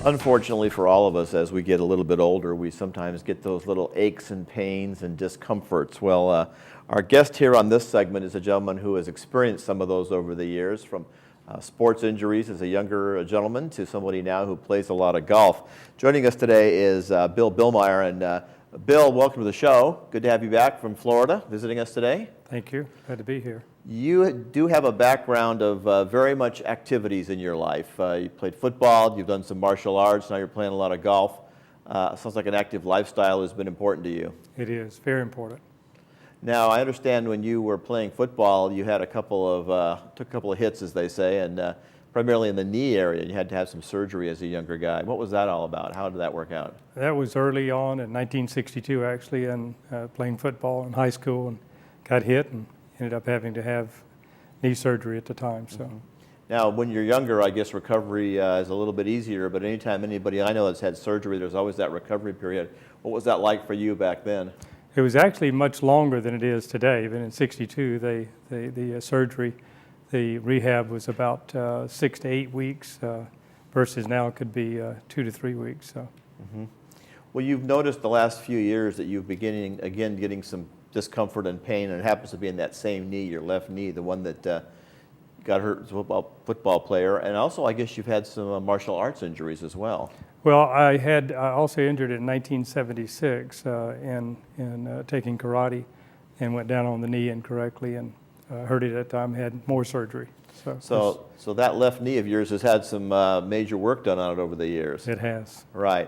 Unfortunately for all of us, as we get a little bit older, we sometimes get those little aches and pains and discomforts. Well, our guest here on this segment is a gentleman who has experienced some of those over the years, from sports injuries as a younger gentleman to somebody now who plays a lot of golf. Joining us today is Bill Billmeyer. And Bill, welcome to the show. Good to have you back from Florida visiting us today. Thank you. Glad to be here. You do have a background of very much activities in your life. You played football, you've done some martial arts, now you're playing a lot of golf. Sounds like an active lifestyle has been important to you. It is very important. Now, I understand when you were playing football, you had took a couple of hits, as they say, and primarily in the knee area. You had to have some surgery as a younger guy. What was that all about? How did that work out? That was early on in 1962, actually, and playing football in high school, and got hit and ended up having to have knee surgery at the time. So. Mm-hmm. Now, when you're younger, I guess recovery is a little bit easier, but anytime anybody I know has had surgery, there's always that recovery period. What was that like for you back then? It was actually much longer than it is today. Even in '62, the surgery, the rehab was about 6 to 8 weeks, versus now it could be 2 to 3 weeks. So. Mm-hmm. Well, you've noticed the last few years that you've been getting some discomfort and pain, and it happens to be in that same knee, your left knee, the one that got hurt as a football player. And also, I guess you've had some martial arts injuries as well. Well, I also injured it in 1976 in taking karate, and went down on the knee incorrectly and hurt it at that time, had more surgery. So that left knee of yours has had some major work done on it over the years. It has. Right.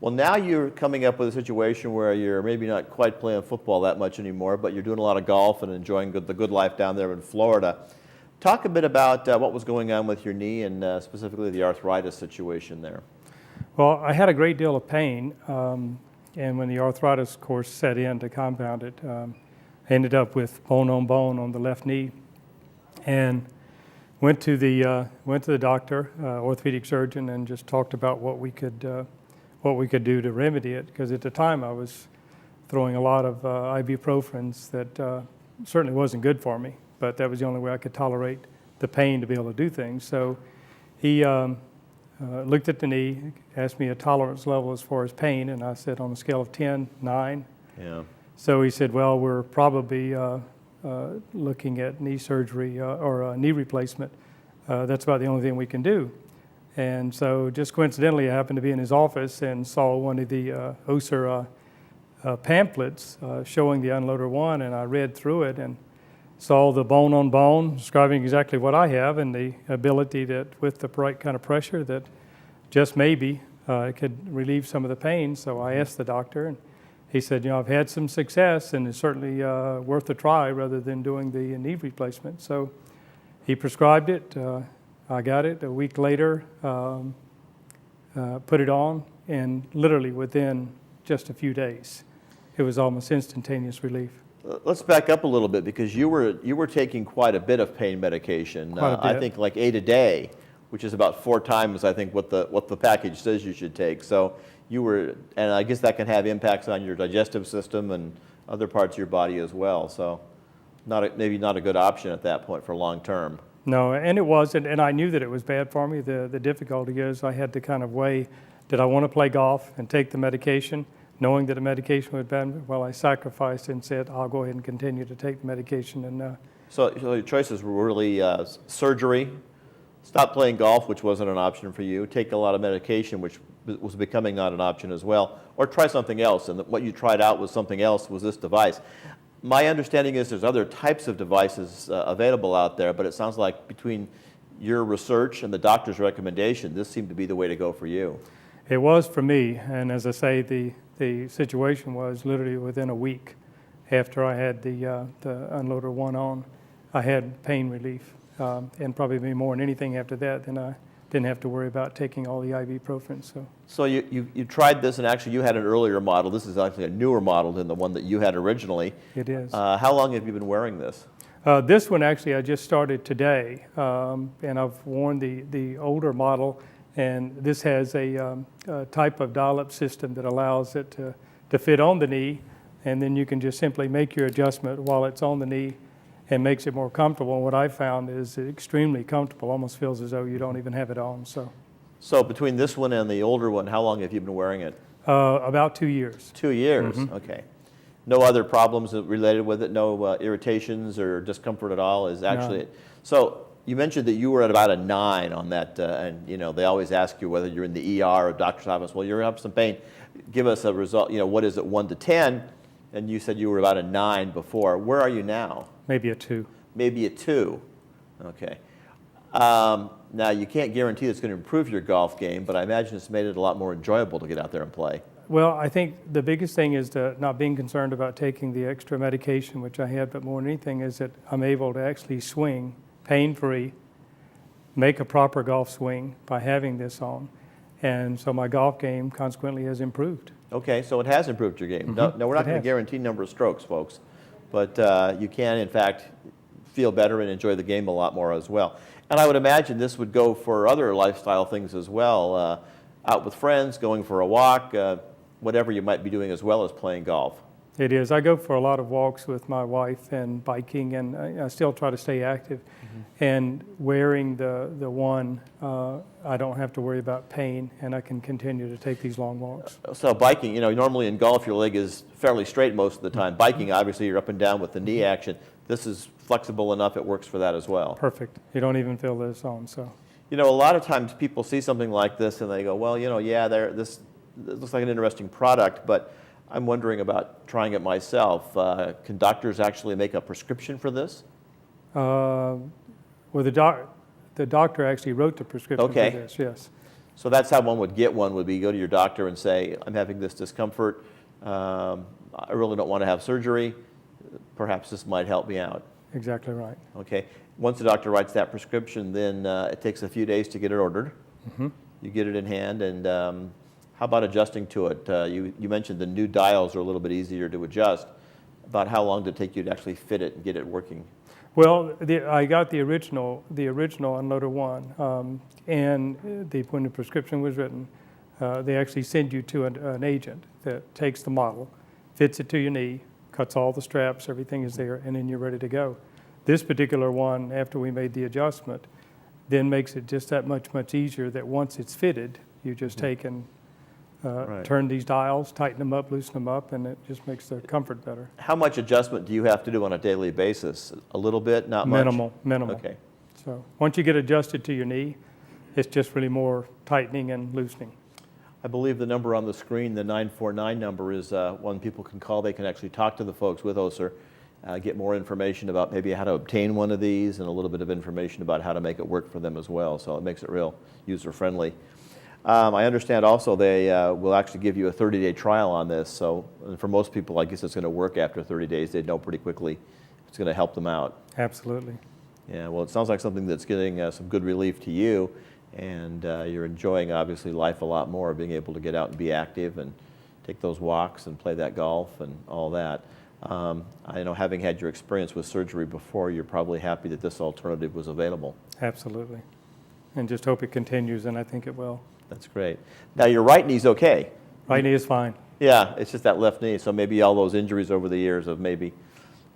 Well, now you're coming up with a situation where you're maybe not quite playing football that much anymore, but you're doing a lot of golf and enjoying the good life down there in Florida. Talk a bit about what was going on with your knee and specifically the arthritis situation there. Well, I had a great deal of pain, and when the arthritis, of course, set in to compound it, I ended up with bone on the left knee, and went to the doctor, orthopedic surgeon, and just talked about what we could do to remedy it, because at the time I was throwing a lot of ibuprofens that certainly wasn't good for me, but that was the only way I could tolerate the pain to be able to do things. So he looked at the knee, asked me a tolerance level as far as pain, and I said on a scale of 10, 9. Yeah. So he said, well, we're probably looking at knee surgery or a knee replacement. That's about the only thing we can do. And so just coincidentally, I happened to be in his office and saw one of the Össur pamphlets showing the Unloader 1, and I read through it and saw the bone on bone, describing exactly what I have, and the ability that with the right kind of pressure that just maybe it could relieve some of the pain. So I asked the doctor, and he said, I've had some success, and it's certainly worth a try rather than doing the knee replacement. So he prescribed it. I got it a week later, put it on, and literally within just a few days, it was almost instantaneous relief. Let's back up a little bit, because you were taking quite a bit of pain medication. I think like 8 a day, which is about 4 times I think what the package says you should take. So you were, and I guess that can have impacts on your digestive system and other parts of your body as well. So maybe not a good option at that point for long term. No, and it wasn't, and I knew that it was bad for me. The difficulty is I had to kind of weigh, did I want to play golf and take the medication, knowing that the medication was bad? Well, I sacrificed and said, I'll go ahead and continue to take the medication. And So your choices were really surgery, stop playing golf, which wasn't an option for you, take a lot of medication, which was becoming not an option as well, or try something else, and what you tried out was something else, was this device. My understanding is there's other types of devices available out there, but it sounds like between your research and the doctor's recommendation, this seemed to be the way to go for you. It was for me, and as I say, the situation was literally within a week after I had the Unloader 1 on, I had pain relief, and probably more than anything after that, then I didn't have to worry about taking all the ibuprofen. So you tried this, and actually you had an earlier model. This is actually a newer model than the one that you had originally. It is. How long have you been wearing this? This one actually I just started today, and I've worn the older model, and this has a type of dial-up system that allows it to fit on the knee, and then you can just simply make your adjustment while it's on the knee and makes it more comfortable. And what I found is extremely comfortable, almost feels as though you don't even have it on. So, So between this one and the older one, how long have you been wearing it? About 2 years. 2 years, okay. No other problems related with it, no irritations or discomfort at all is actually it. So you mentioned that you were at about a 9 on that, and you know, they always ask you whether you're in the ER or doctor's office. Well, you're having some pain. Give us a result, you know, what is it, 1 to 10? And you said you were about a 9 before. Where are you now? Maybe a 2. Maybe a 2, okay. Now, you can't guarantee it's going to improve your golf game, but I imagine it's made it a lot more enjoyable to get out there and play. Well, I think the biggest thing is not being concerned about taking the extra medication, which I had, but more than anything is that I'm able to actually swing pain-free, make a proper golf swing by having this on. And so my golf game consequently has improved. Okay, so it has improved your game. No, we're not going to guarantee number of strokes, folks, but you can, in fact, feel better and enjoy the game a lot more as well. And I would imagine this would go for other lifestyle things as well, out with friends, going for a walk, whatever you might be doing as well as playing golf. It is. I go for a lot of walks with my wife and biking, and I still try to stay active. And wearing the one, I don't have to worry about pain, and I can continue to take these long walks. So biking, you know, normally in golf your leg is fairly straight most of the time. Biking, obviously, you're up and down with the knee action. This is flexible enough, it works for that as well. Perfect. You don't even feel this on, so. You know, a lot of times people see something like this and they go, well, you know, yeah, this looks like an interesting product, but I'm wondering about trying it myself. Can doctors actually make a prescription for this? Well, the doctor actually wrote the prescription for this, yes. So that's how one would get one, would be go to your doctor and say, I'm having this discomfort. I really don't want to have surgery. Perhaps this might help me out. Exactly right. Okay. Once the doctor writes that prescription, then it takes a few days to get it ordered. You get it in hand, and how about adjusting to it? You mentioned the new dials are a little bit easier to adjust. About how long did it take you to actually fit it and get it working? Well, I got the original Unloader 1, and when the prescription was written, they actually send you to an agent that takes the model, fits it to your knee, cuts all the straps, everything is there, and then you're ready to go. This particular one, after we made the adjustment, then makes it just that much easier that once it's fitted, you just take and turn these dials, tighten them up, loosen them up, and it just makes the comfort better. How much adjustment do you have to do on a daily basis? A little bit, not much? Minimal. Okay. So once you get adjusted to your knee, it's just really more tightening and loosening. I believe the number on the screen, the 949 number, is one people can call. They can actually talk to the folks with Össur, get more information about maybe how to obtain one of these and a little bit of information about how to make it work for them as well. So it makes it real user-friendly. I understand also they will actually give you a 30-day trial on this. So for most people, I guess it's going to work after 30 days. They'd know pretty quickly it's going to help them out. Absolutely. Yeah, well, it sounds like something that's getting some good relief to you. And you're enjoying, obviously, life a lot more, being able to get out and be active and take those walks and play that golf and all that. I know, having had your experience with surgery before, you're probably happy that this alternative was available. Absolutely. And just hope it continues, and I think it will. That's great. Now, your right knee's okay. Right knee is fine. Yeah, it's just that left knee. So maybe all those injuries over the years have maybe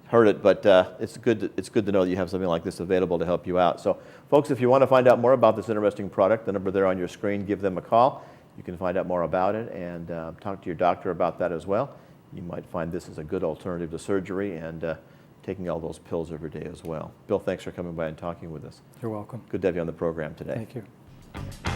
hurt it, but it's good to know that you have something like this available to help you out. So, folks, if you want to find out more about this interesting product, the number there on your screen, give them a call. You can find out more about it and talk to your doctor about that as well. You might find this is a good alternative to surgery and taking all those pills every day as well. Bill, thanks for coming by and talking with us. You're welcome. Good to have you on the program today. Thank you.